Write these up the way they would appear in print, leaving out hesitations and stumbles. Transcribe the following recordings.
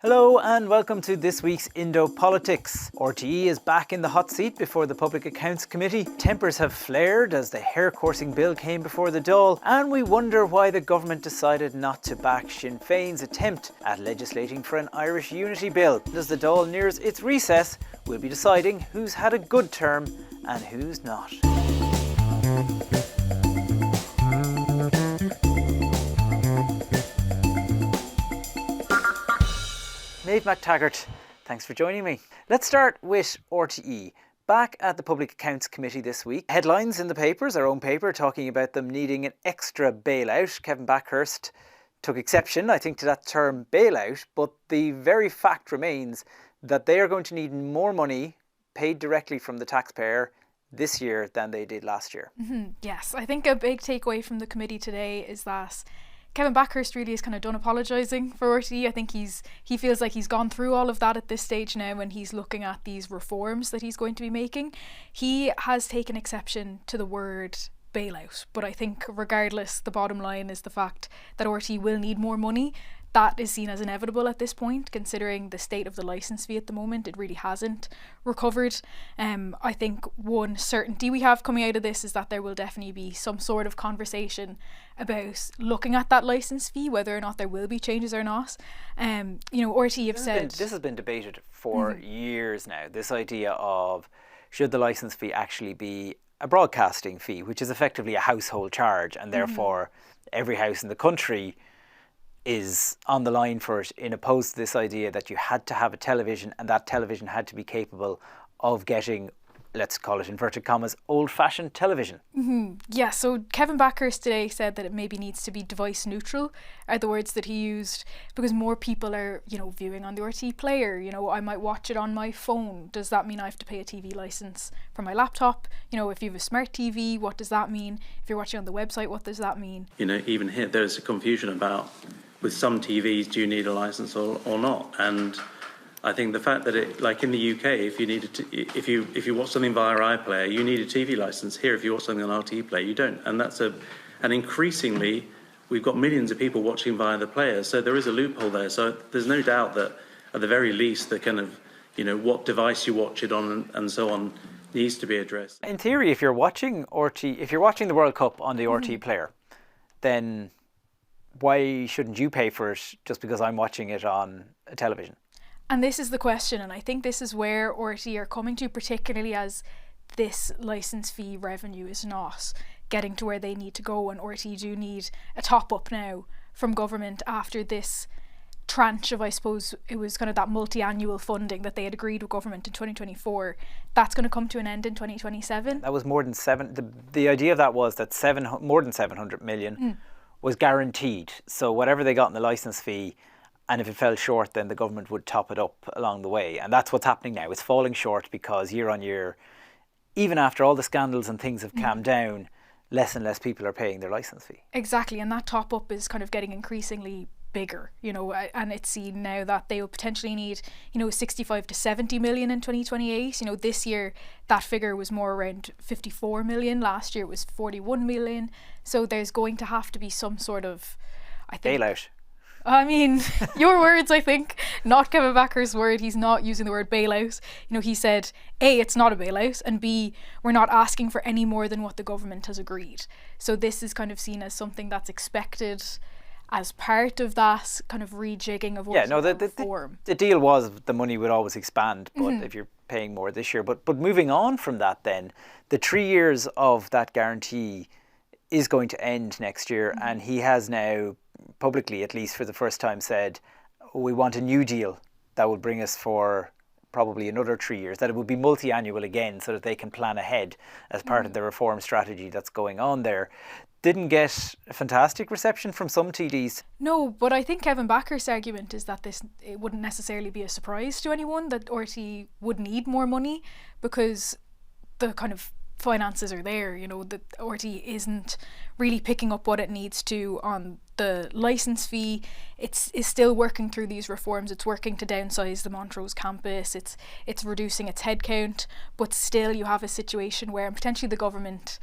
Hello and welcome to this week's Indo Politics. RTE is back in the hot seat before the Public Accounts Committee. Tempers have flared as the hair coursing bill came before the Dáil, and we wonder why the government decided not to back Sinn Féin's attempt at legislating for an Irish unity bill. As the Dáil nears its recess, we'll be deciding who's had a good term and who's not. Maeve McTaggart, thanks for joining me. Let's start with RTE. Back at the Public Accounts Committee this week, headlines in the papers, our own paper, talking about them needing an extra bailout. Kevin Backhurst took exception, I think, to that term bailout, but the very fact remains that they are going to need more money paid directly from the taxpayer this year than they did last year. Yes, I think a big takeaway from the committee today is that Kevin Backhurst really is kind of done apologising for RTE. I think he feels like he's gone through all of that at this stage now, and he's looking at these reforms that he's going to be making. He has taken exception to the word bailout, but I think regardless, the bottom line is the fact that RTE will need more money. That is seen as inevitable at this point, considering the state of the licence fee at the moment. It really hasn't recovered. I think one certainty we have coming out of this is that there will definitely be some sort of conversation about looking at that licence fee, whether or not there will be changes or not. RTE have said... This has been debated for years now, this idea of should the licence fee actually be a broadcasting fee, which is effectively a household charge, and therefore every house in the country is on the line for it, in opposed to this idea that you had to have a television and that television had to be capable of getting, let's call it inverted commas, old-fashioned television. Yeah, so Kevin Backhurst today said that it maybe needs to be device neutral, are the words that he used, because more people are, viewing on the RT player. I might watch it on my phone. Does that mean I have to pay a TV licence for my laptop? If you have a smart TV, what does that mean? If you're watching on the website, what does that mean? Even here, there's a confusion about, with some TVs, do you need a licence or not? And I think the fact that it, like in the UK, if you watch something via iPlayer, you need a TV licence. Here, if you watch something on RT Player, you don't. And and increasingly, we've got millions of people watching via the player, so there is a loophole there. So there's no doubt that at the very least, the kind of, what device you watch it on and so on needs to be addressed. In theory, if you're watching the World Cup on the RT Player, then why shouldn't you pay for it just because I'm watching it on a television? And this is the question, and I think this is where RTE are coming to, particularly as this licence fee revenue is not getting to where they need to go, and RTE do need a top-up now from government after this tranche of, I suppose, it was kind of that multi-annual funding that they had agreed with government in 2024. That's going to come to an end in 2027. That was more than the idea of that was that more than 700 million was guaranteed. So whatever they got in the licence fee, and if it fell short, then the government would top it up along the way. And that's what's happening now. It's falling short because year on year, even after all the scandals and things have calmed down, less and less people are paying their licence fee. Exactly, and that top up is kind of getting increasingly bigger, and it's seen now that they will potentially need, 65 to 70 million in 2028. This year that figure was more around 54 million. Last year it was 41 million. So there's going to have to be some sort of, I think, bailout. I mean, your words, I think, not Kevin Backhurst's word. He's not using the word bailout. He said, A, it's not a bailout, and B, we're not asking for any more than what the government has agreed. So this is kind of seen as something that's expected as part of that kind of rejigging of reform. The deal was the money would always expand, but if you're paying more this year. But moving on from that then, the 3 years of that guarantee is going to end next year, and he has now publicly, at least for the first time, said we want a new deal that will bring us for probably another 3 years, that it would be multi-annual again so that they can plan ahead as part of the reform strategy that's going on there. Didn't get a fantastic reception from some TDs. No, but I think Kevin Backhurst's argument is that it wouldn't necessarily be a surprise to anyone that RT would need more money, because the kind of finances are there. The RT isn't really picking up what it needs to on the licence fee. It's still working through these reforms. It's working to downsize the Montrose campus. It's reducing its headcount, but still you have a situation where potentially the government,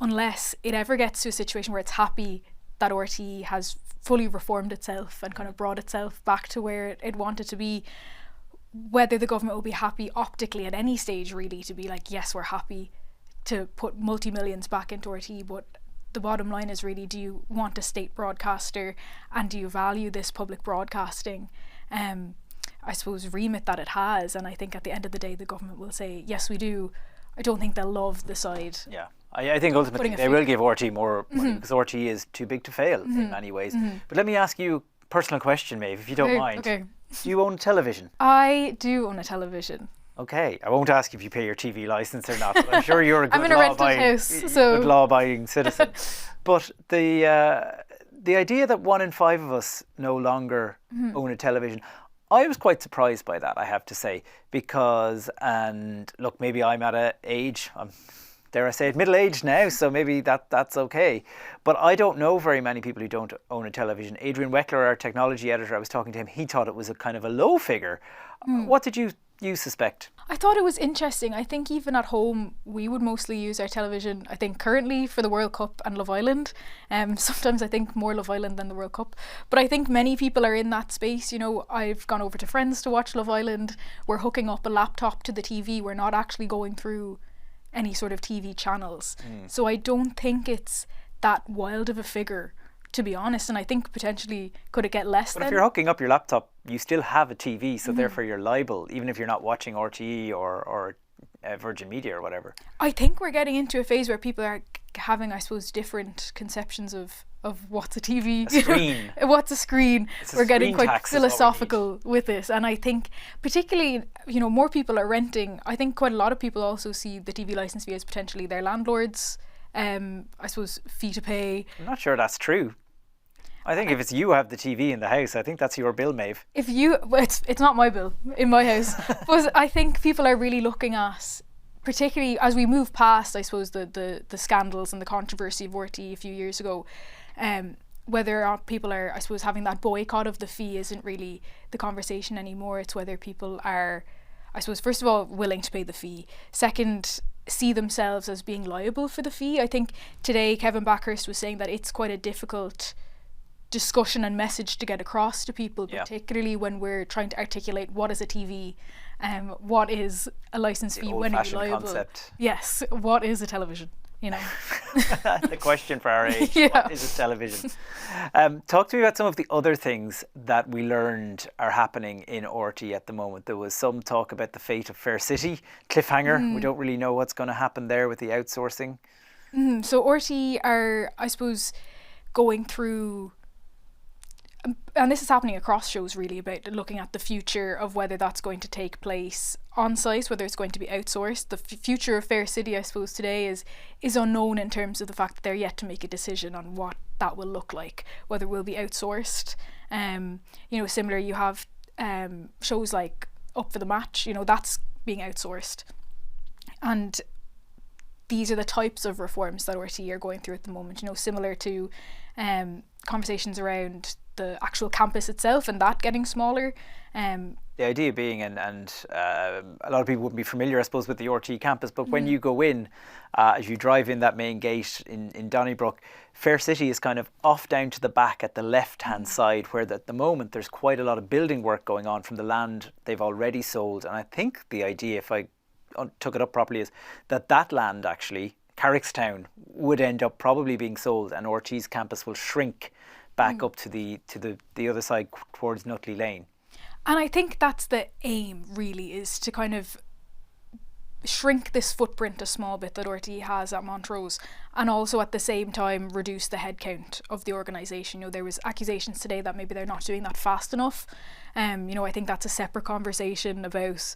unless it ever gets to a situation where it's happy that RT has fully reformed itself and kind of brought itself back to where it wanted to be. Whether the government will be happy optically at any stage, really, to be like, yes, we're happy to put multi-millions back into RTE, but the bottom line is really, do you want a state broadcaster, and do you value this public broadcasting I suppose remit that it has? And I think at the end of the day the government will say, yes, we do. I don't think they'll love the side. Yeah, I think ultimately they will give RTE more money because RTE is too big to fail in many ways. But let me ask you a personal question, Maeve, if you don't mind. Okay. Do you own a television? I do own a television. Okay, I won't ask if you pay your TV licence or not, but I'm sure you're a I'm in a rented house, so good law-abiding citizen. But the idea that 1 in 5 of us no longer own a television, I was quite surprised by that, I have to say, because, and look, maybe I'm at an age, I'm, dare I say it, middle-aged now, so maybe that's okay. But I don't know very many people who don't own a television. Adrian Weckler, our technology editor, I was talking to him, he thought it was a kind of a low figure. What did you suspect? I thought it was interesting. I think even at home we would mostly use our television, I think currently for the World Cup and Love Island. Sometimes I think more Love Island than the World Cup. But I think many people are in that space. You know, I've gone over to friends to watch Love Island. We're hooking up a laptop to the TV. We're not actually going through any sort of TV channels. So I don't think it's that wild of a figure, to be honest. And I think potentially could it get less But then? if you're hooking up your laptop, you still have a TV, so therefore you're liable, even if you're not watching RTE or Virgin Media or whatever. I think we're getting into a phase where people are having, I suppose, different conceptions of what's a TV, A screen. What's a screen. It's a We're getting screen quite tax is what we philosophical with this, and I think particularly, you know, more people are renting. I think quite a lot of people also see the TV licence fee as potentially their landlord's, I suppose, fee to pay. I'm not sure that's true. I think if it's you have the TV in the house, I think that's your bill, Maeve. If you, well, it's not my bill in my house, but I think people are really looking at, particularly as we move past, I suppose, the scandals and the controversy of RTE a few years ago, whether or not people are, I suppose, having that boycott of the fee isn't really the conversation anymore. It's whether people are, I suppose, first of all, willing to pay the fee. Second, see themselves as being liable for the fee. I think today Kevin Backhurst was saying that it's quite a difficult discussion and message to get across to people, particularly when we're trying to articulate what is a TV, what is a license fee, when are you liable? Concept. Yes, what is a television? You know, the question for our age: what is a television? Talk to me about some of the other things that we learned are happening in RTE at the moment. There was some talk about the fate of Fair City, cliffhanger. We don't really know what's going to happen there with the outsourcing. So RTE are, I suppose, going through. And this is happening across shows really, about looking at the future of whether that's going to take place on site, whether it's going to be outsourced. The future of Fair City, I suppose, today is unknown in terms of the fact that they're yet to make a decision on what that will look like, whether it will be outsourced. You know, similar, you have shows like Up for the Match, you know, that's being outsourced. And these are the types of reforms that RTE are going through at the moment, you know, similar to conversations around the actual campus itself and that getting smaller. The idea being, and a lot of people wouldn't be familiar, I suppose, with the RTE campus, but when you go in, as you drive in that main gate in Donnybrook, Fair City is kind of off down to the back at the left-hand side, where at the moment there's quite a lot of building work going on from the land they've already sold. And I think the idea, if I took it up properly, is that land actually, Carrickstown, would end up probably being sold, and RTE's campus will shrink back up to the other side towards Nutley Lane. And I think that's the aim, really, is to kind of shrink this footprint a small bit that RTE has at Montrose, and also at the same time reduce the headcount of the organisation. You know, there was accusations today that maybe they're not doing that fast enough. You know, I think that's a separate conversation about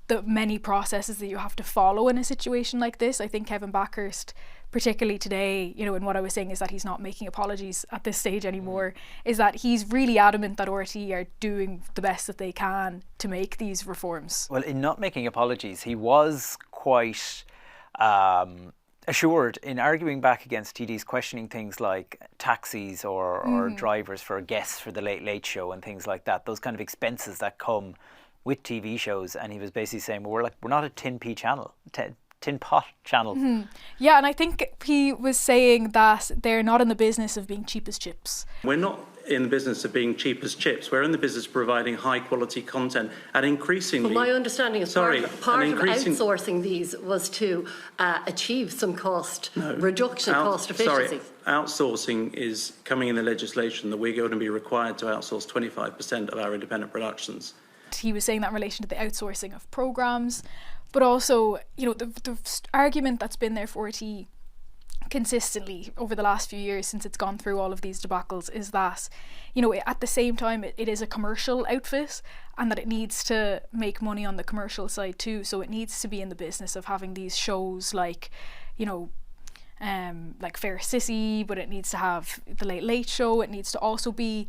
the many processes that you have to follow in a situation like this. I think Kevin Backhurst, particularly today, you know, and what I was saying is that he's not making apologies at this stage anymore, is that he's really adamant that RTE are doing the best that they can to make these reforms. Well, in not making apologies, he was quite assured in arguing back against TDs, questioning things like taxis or drivers for guests for the Late Late Show and things like that, those kind of expenses that come with TV shows. And he was basically saying, well, we're not a 10p channel, tin pot channel. Yeah, and I think he was saying that they're not in the business of being cheap as chips. We're not in the business of being cheap as chips. We're in the business of providing high quality content and increasingly... But my understanding is part of outsourcing these was to achieve some cost reduction, cost efficiency. Outsourcing is coming in the legislation that we're going to be required to outsource 25% of our independent productions. He was saying that in relation to the outsourcing of programmes, but also, you know, the argument that's been there for RTE consistently over the last few years since it's gone through all of these debacles is that, you know, at the same time it is a commercial outfit and that it needs to make money on the commercial side too, so it needs to be in the business of having these shows like, you know, like Fair Sissy, but it needs to have the Late Late Show. It needs to also be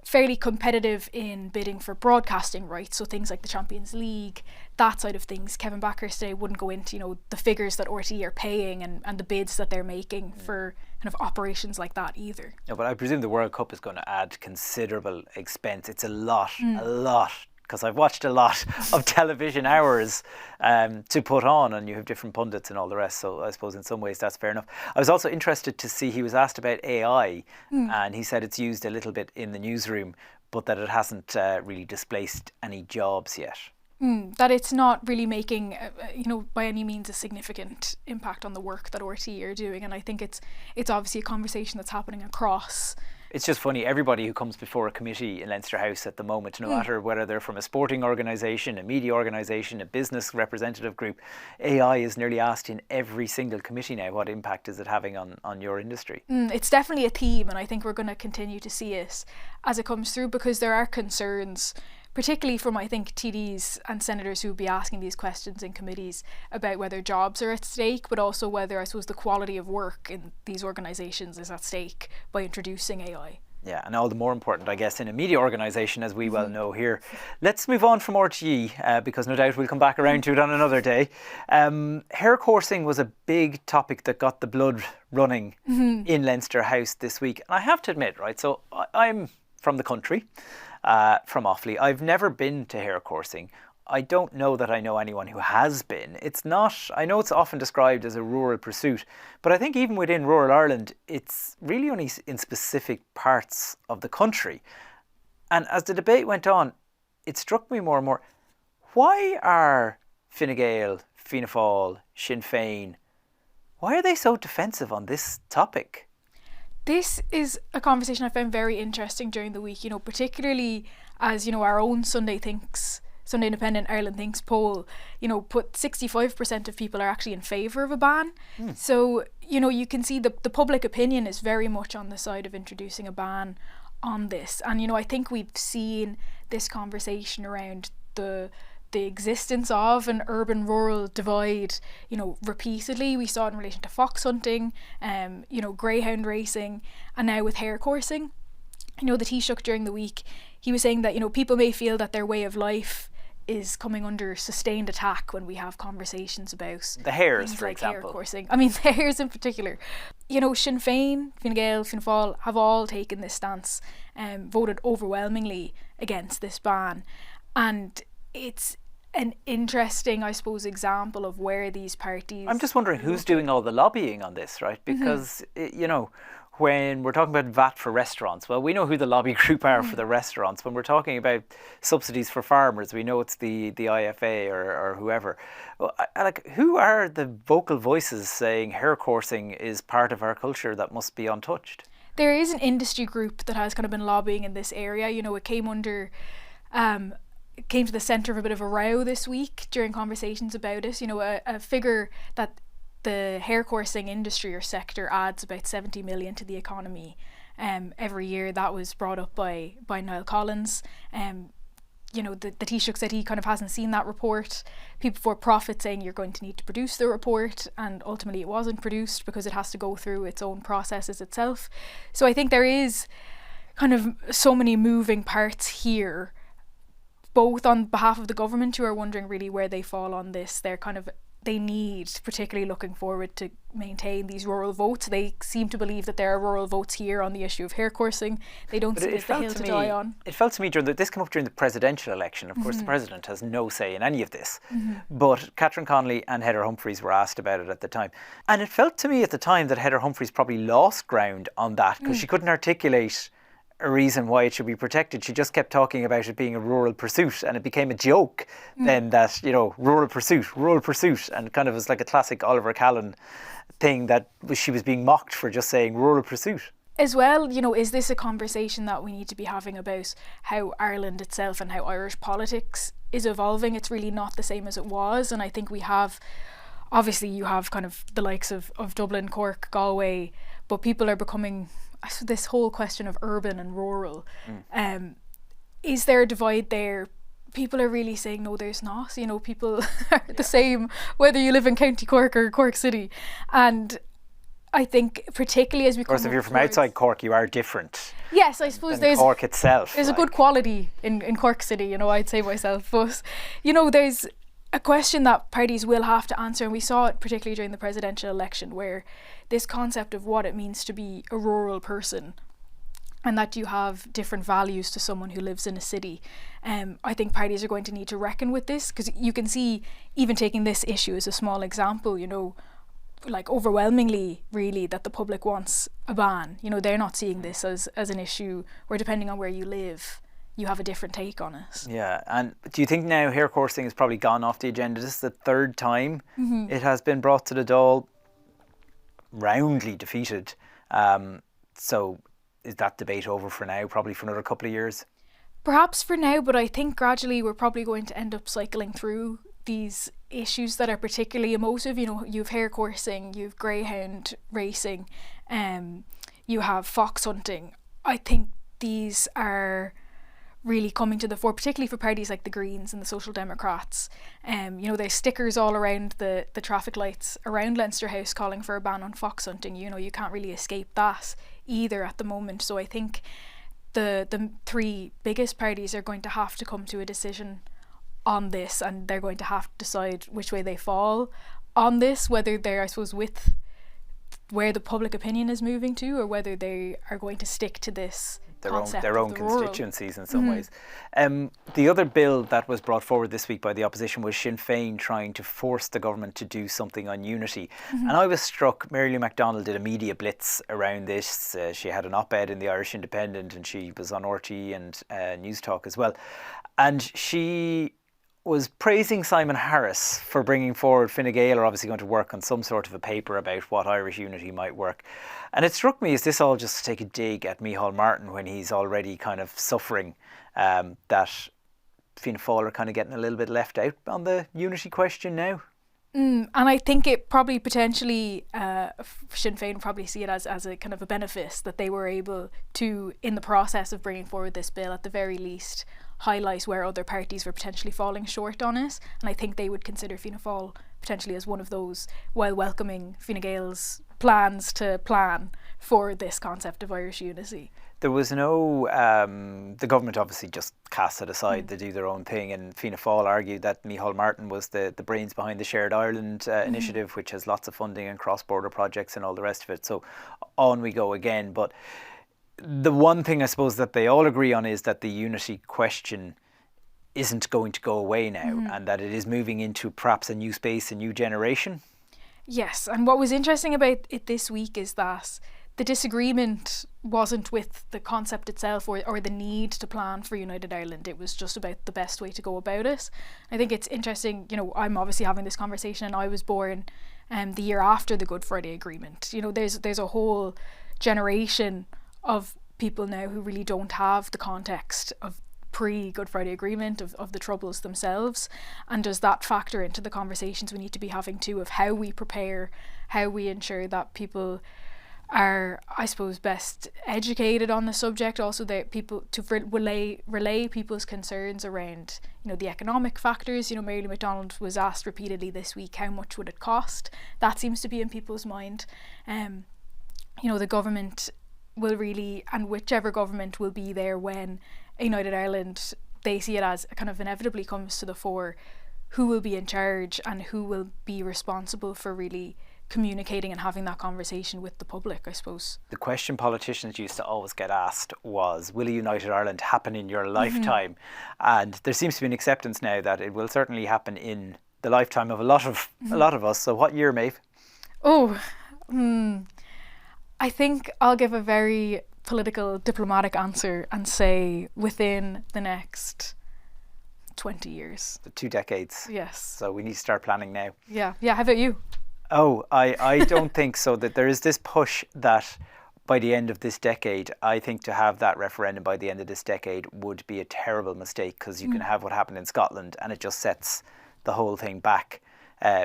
fairly competitive in bidding for broadcasting rights, so things like the Champions League, that side of things. Kevin Bakhurst today wouldn't go into, you know, the figures that RTE are paying and the bids that they're making for kind of operations like that either. No, but I presume the World Cup is going to add considerable expense. It's a lot, because I've watched a lot of television hours to put on, and you have different pundits and all the rest, so I suppose in some ways that's fair enough. I was also interested to see, he was asked about AI, and he said it's used a little bit in the newsroom, but that it hasn't really displaced any jobs yet. That it's not really making, you know, by any means a significant impact on the work that RTE are doing, and I think it's obviously a conversation that's happening across. It's just funny, everybody who comes before a committee in Leinster House at the moment, no matter whether they're from a sporting organisation, a media organisation, a business representative group, AI is nearly asked in every single committee now, what impact is it having on your industry? It's definitely a theme, and I think we're going to continue to see it as it comes through, because there are concerns, particularly from, I think, TDs and senators who will be asking these questions in committees about whether jobs are at stake, but also whether, I suppose, the quality of work in these organisations is at stake by introducing AI. Yeah, and all the more important, I guess, in a media organisation, as we well know here. Let's move on from RTE, because no doubt we'll come back around to it on another day. Hare coursing was a big topic that got the blood running in Leinster House this week. And I have to admit, right, so I'm from the country, from Offaly. I've never been to hare coursing. I don't know that I know anyone who has been. It's not, I know it's often described as a rural pursuit, but I think even within rural Ireland, it's really only in specific parts of the country. And as the debate went on, it struck me more and more, why are Fine Gael, Fianna Fáil, Sinn Féin, why are they so defensive on this topic? This is a conversation I found very interesting during the week, you know, particularly as, you know, our own Sunday Independent Ireland Thinks poll, you know, put 65% of people are actually in favour of a ban. So, you know, you can see the public opinion is very much on the side of introducing a ban on this. And, you know, I think we've seen this conversation around the existence of an urban-rural divide, you know, repeatedly. We saw it in relation to fox hunting, you know, greyhound racing, and now with hare coursing. You know, the Taoiseach during the week, he was saying that, you know, people may feel that their way of life is coming under sustained attack when we have conversations about the hares, for like example. Hare coursing. I mean, the hares in particular. You know, Sinn Féin, Fine Gael, Fianna Fáil have all taken this stance and voted overwhelmingly against this ban. And it's an interesting, I suppose, example of where these parties... I'm just wondering who's doing all the lobbying on this, right? Because, you know, when we're talking about VAT for restaurants, well, we know who the lobby group are for the restaurants. When we're talking about subsidies for farmers, we know it's the IFA or whoever. Like, who are the vocal voices saying hare coursing is part of our culture that must be untouched? There is an industry group that has kind of been lobbying in this area. You know, it came under... It came to the centre of a bit of a row this week during conversations about it. You know, a figure that the hare coursing industry or sector adds about 70 million to the economy every year. That was brought up by Niall Collins. You know, the Taoiseach said he kind of hasn't seen that report. People for profit saying you're going to need to produce the report, and ultimately it wasn't produced because it has to go through its own processes itself. So I think there is kind of so many moving parts here, both on behalf of the government, who are wondering really where they fall on this. They're kind of they need, particularly looking forward, to maintain these rural votes. They seem to believe that there are rural votes here on the issue of hare coursing. They don't see it as the hill to die on. It felt to me this came up during the presidential election. Of course, the president has no say in any of this. But Catherine Connolly and Heather Humphreys were asked about it at the time. And it felt to me at the time that Heather Humphreys probably lost ground on that because she couldn't articulate a reason why it should be protected. She just kept talking about it being a rural pursuit, and it became a joke then that, rural pursuit, and kind of was like a classic Oliver Callan thing that she was being mocked for just saying rural pursuit. As well, is this a conversation that we need to be having about how Ireland itself and how Irish politics is evolving? It's really not the same as it was, and I think we have, obviously you have kind of the likes of Dublin, Cork, Galway, but people are becoming, this whole question of urban and rural. Is there a divide there? People are really saying no, there's not. People are the same whether you live in County Cork or Cork City. And I think particularly as we come, of course, if you're from outside Cork, you are different. Yes, I suppose there's Cork itself. There's a good quality in Cork City, I'd say myself. But there's a question that parties will have to answer, and we saw it particularly during the presidential election, where this concept of what it means to be a rural person and that you have different values to someone who lives in a city. I think parties are going to need to reckon with this, because you can see, even taking this issue as a small example, like overwhelmingly really that the public wants a ban. They're not seeing this as an issue where, depending on where you live, you have a different take on it. Yeah, and do you think now hare coursing has probably gone off the agenda? This is the third time it has been brought to the Dáil, roundly defeated. So is that debate over for now, probably for another couple of years? Perhaps for now, but I think gradually we're probably going to end up cycling through these issues that are particularly emotive. You've hare coursing, you've greyhound racing, you have fox hunting. I think these are really coming to the fore, particularly for parties like the Greens and the Social Democrats. There's stickers all around the traffic lights around Leinster House calling for a ban on fox hunting. You can't really escape that either at the moment. So I think the three biggest parties are going to have to come to a decision on this, and they're going to have to decide which way they fall on this, whether they're, I suppose, with where the public opinion is moving to, or whether they are going to stick to this their own constituencies in some ways. The other bill that was brought forward this week by the opposition was Sinn Féin trying to force the government to do something on unity. And I was struck, Mary Lou McDonald did a media blitz around this. She had an op-ed in the Irish Independent, and she was on RT and News Talk as well. And she was praising Simon Harris for bringing forward. Fine Gael are obviously going to work on some sort of a paper about what Irish unity might work. And it struck me, is this all just to take a dig at Micheál Martin when he's already kind of suffering that Fianna Fáil are kind of getting a little bit left out on the unity question now? And I think it probably potentially, Sinn Féin probably see it as a kind of a benefit that they were able to, in the process of bringing forward this bill, at the very least highlight where other parties were potentially falling short on it. And I think they would consider Fianna Fáil potentially as one of those, while welcoming Fine Gael's plans to plan for this concept of Irish unity. There was no, the government obviously just cast it aside to do their own thing, and Fianna Fáil argued that Micheál Martin was the brains behind the Shared Ireland initiative, which has lots of funding and cross-border projects and all the rest of it. So on we go again. But the one thing I suppose that they all agree on is that the unity question isn't going to go away now, and that it is moving into perhaps a new space, a new generation. Yes, and what was interesting about it this week is that the disagreement wasn't with the concept itself or the need to plan for United Ireland. It was just about the best way to go about it. I think it's interesting, I'm obviously having this conversation, and I was born the year after the Good Friday Agreement. There's a whole generation of people now who really don't have the context of pre-Good Friday Agreement, of the Troubles themselves. And does that factor into the conversations we need to be having too, of how we prepare, how we ensure that people are, I suppose, best educated on the subject, also that people to relay people's concerns around the economic factors. Mary Lou McDonald was asked repeatedly this week, how much would it cost? That seems to be in people's mind. The government will really, and whichever government will be there when United Ireland, they see it as kind of inevitably comes to the fore, who will be in charge and who will be responsible for really communicating and having that conversation with the public, I suppose. The question politicians used to always get asked was, will a United Ireland happen in your lifetime? And there seems to be an acceptance now that it will certainly happen in the lifetime of a lot of us. So what year, Maeve? I think I'll give a very political, diplomatic answer and say within the next 20 years. 2 decades. Yes. So we need to start planning now. Yeah. How about you? I don't think so. That there is this push that by the end of this decade, I think to have that referendum by the end of this decade would be a terrible mistake, because you can have what happened in Scotland and it just sets the whole thing back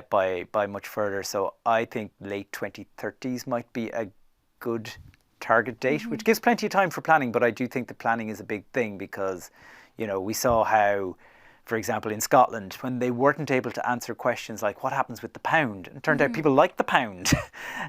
by much further. So I think late 2030s might be a good target date, which gives plenty of time for planning. But I do think the planning is a big thing, because, we saw how, for example, in Scotland, when they weren't able to answer questions like what happens with the pound, and it turned out people like the pound.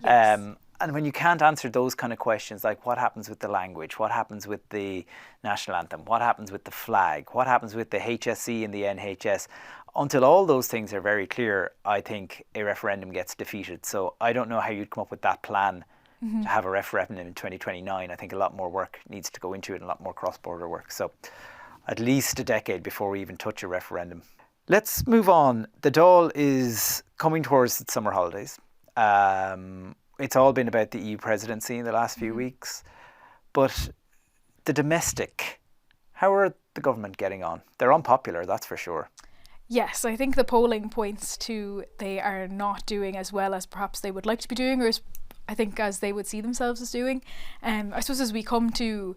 Yes. And when you can't answer those kind of questions, like what happens with the language, what happens with the national anthem, what happens with the flag, what happens with the HSE and the NHS, until all those things are very clear, I think a referendum gets defeated. So I don't know how you'd come up with that plan to have a referendum in 2029. I think a lot more work needs to go into it, and a lot more cross-border work. So at least a decade before we even touch a referendum. Let's move on. The Dáil is coming towards its summer holidays. It's all been about the EU presidency in the last few weeks. But the domestic, how are the government getting on? They're unpopular, that's for sure. Yes, I think the polling points to they are not doing as well as perhaps they would like to be doing, or as they would see themselves as doing. I suppose as we come to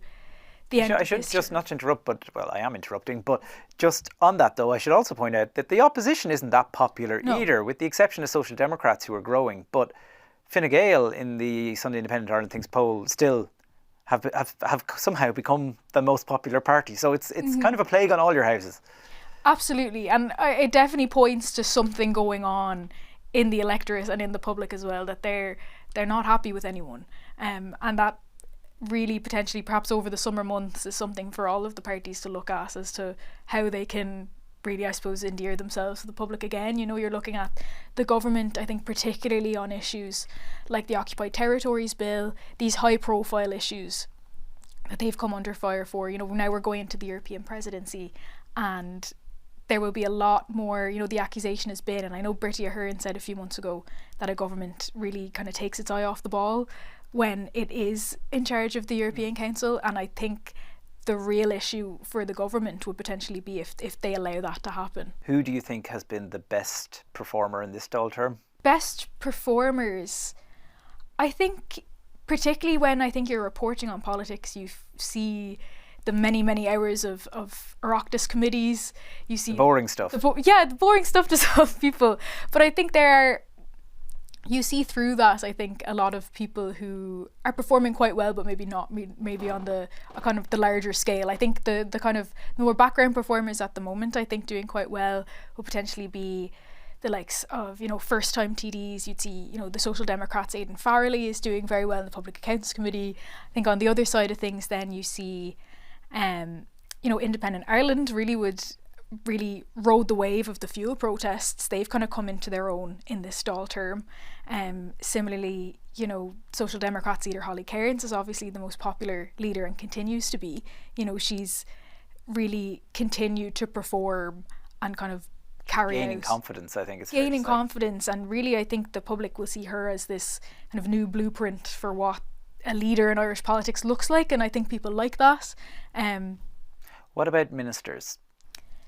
the end. I should just not to interrupt, but I am interrupting. But just on that though, I should also point out that the opposition isn't that popular either, with the exception of Social Democrats, who are growing. But Fine Gael in the Sunday Independent Ireland Thinks poll still have somehow become the most popular party. So it's kind of a plague on all your houses. Absolutely, and it definitely points to something going on in the electorate and in the public as well, that they're not happy with anyone, and that really potentially perhaps over the summer months is something for all of the parties to look at as to how they can really, I suppose, endear themselves to the public again. You're looking at the government, I think, particularly on issues like the Occupied Territories Bill, these high profile issues that they've come under fire for. Now we're going into the European presidency, and there will be a lot more, the accusation has been, and I know Bertie Ahern said a few months ago that a government really kind of takes its eye off the ball when it is in charge of the European Council, and I think the real issue for the government would potentially be if they allow that to happen. Who do you think has been the best performer in this Dáil term? Best performers, I think, particularly when I think you're reporting on politics, you see the many hours of Oireachtas committees. You see the boring stuff. The boring stuff to some people. But I think you see through that, I think, a lot of people who are performing quite well, but maybe not, maybe on a kind of the larger scale. I think the kind of more background performers at the moment, I think, doing quite well will potentially be the likes of, first time TDs. You'd see, the Social Democrats, Aidan Farrelly is doing very well in the Public Accounts Committee. I think on the other side of things then you see Independent Ireland really rode the wave of the fuel protests. They've kind of come into their own in this Dáil term. Similarly, Social Democrats leader Holly Cairns is obviously the most popular leader and continues to be. She's really continued to perform and kind of gaining confidence, I think it's gaining confidence, and really I think the public will see her as this kind of new blueprint for what a leader in Irish politics looks like, and I think people like that. What about ministers?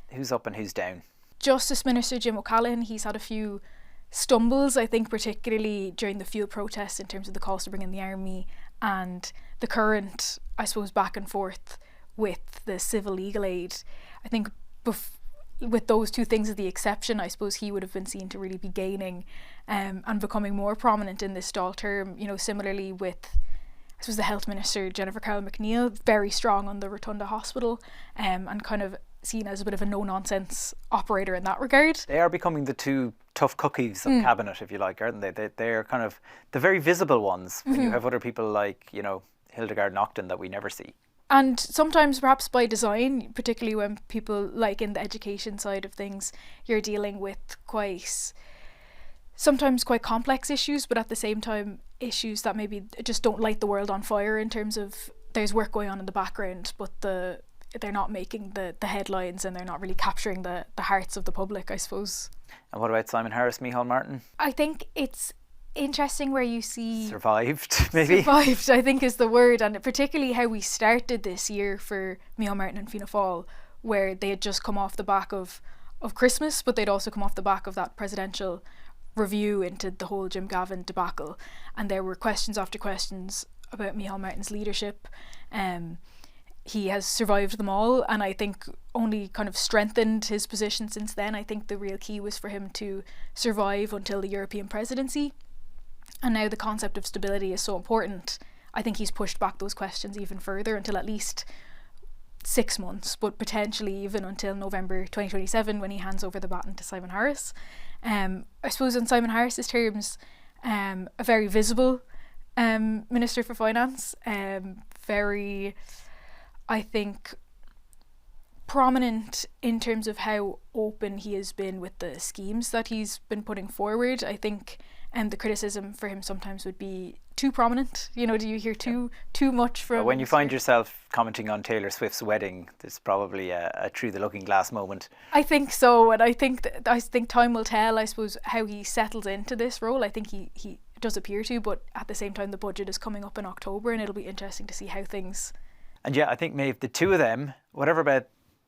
Who's up and who's down? Justice Minister Jim O'Callaghan, he's had a few stumbles, I think, particularly during the fuel protests in terms of the calls to bring in the army and the current, I suppose, back and forth with the civil legal aid. I think with those two things as the exception, I suppose he would have been seen to really be gaining and becoming more prominent in this Dáil term. Similarly with, I suppose, the Health Minister Jennifer Carroll McNeill, very strong on the Rotunda Hospital, and kind of seen as a bit of a no-nonsense operator in that regard. They are becoming the two tough cookies of cabinet, if you like, aren't they? They're kind of the very visible ones when you have other people like, Hildegard Naughton that we never see. And sometimes perhaps by design, particularly when people, like in the education side of things, you're dealing with sometimes quite complex issues, but at the same time issues that maybe just don't light the world on fire, in terms of there's work going on in the background, but they're not making the headlines, and they're not really capturing the hearts of the public, I suppose. And what about Simon Harris, Micheál Martin? I think it's interesting where you see survived, maybe. Survived, I think, is the word, and particularly how we started this year for Micheál Martin and Fianna Fáil, where they had just come off the back of Christmas, but they'd also come off the back of that presidential review into the whole Jim Gavin debacle, and there were questions after questions about Micheál Martin's leadership. He has survived them all, and I think only kind of strengthened his position since then. I think the real key was for him to survive until the European presidency. And now the concept of stability is so important. I think he's pushed back those questions even further until at least 6 months, but potentially even until November 2027, when he hands over the baton to Simon Harris. I suppose in Simon Harris's terms, a very visible Minister for Finance, very, I think, prominent in terms of how open he has been with the schemes that he's been putting forward. I think the criticism for him sometimes would be too prominent. Do you hear too much from... When you find yourself commenting on Taylor Swift's wedding, there's probably a through the looking glass moment. I think so, and I think time will tell, I suppose, how he settles into this role. I think he does appear to, but at the same time the budget is coming up in October, and it'll be interesting to see how things... And yeah, I think, Maeve, the two of them, whatever about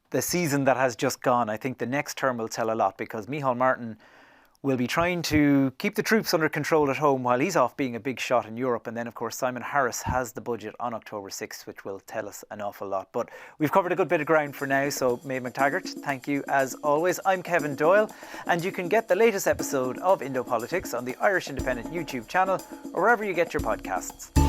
the season that has just gone, I think the next term will tell a lot, because Micheál Martin will be trying to keep the troops under control at home while he's off being a big shot in Europe. And then, of course, Simon Harris has the budget on October 6th, which will tell us an awful lot. But we've covered a good bit of ground for now. So, Maeve McTaggart, thank you as always. I'm Kevin Doyle, and you can get the latest episode of Indo Politics on the Irish Independent YouTube channel or wherever you get your podcasts.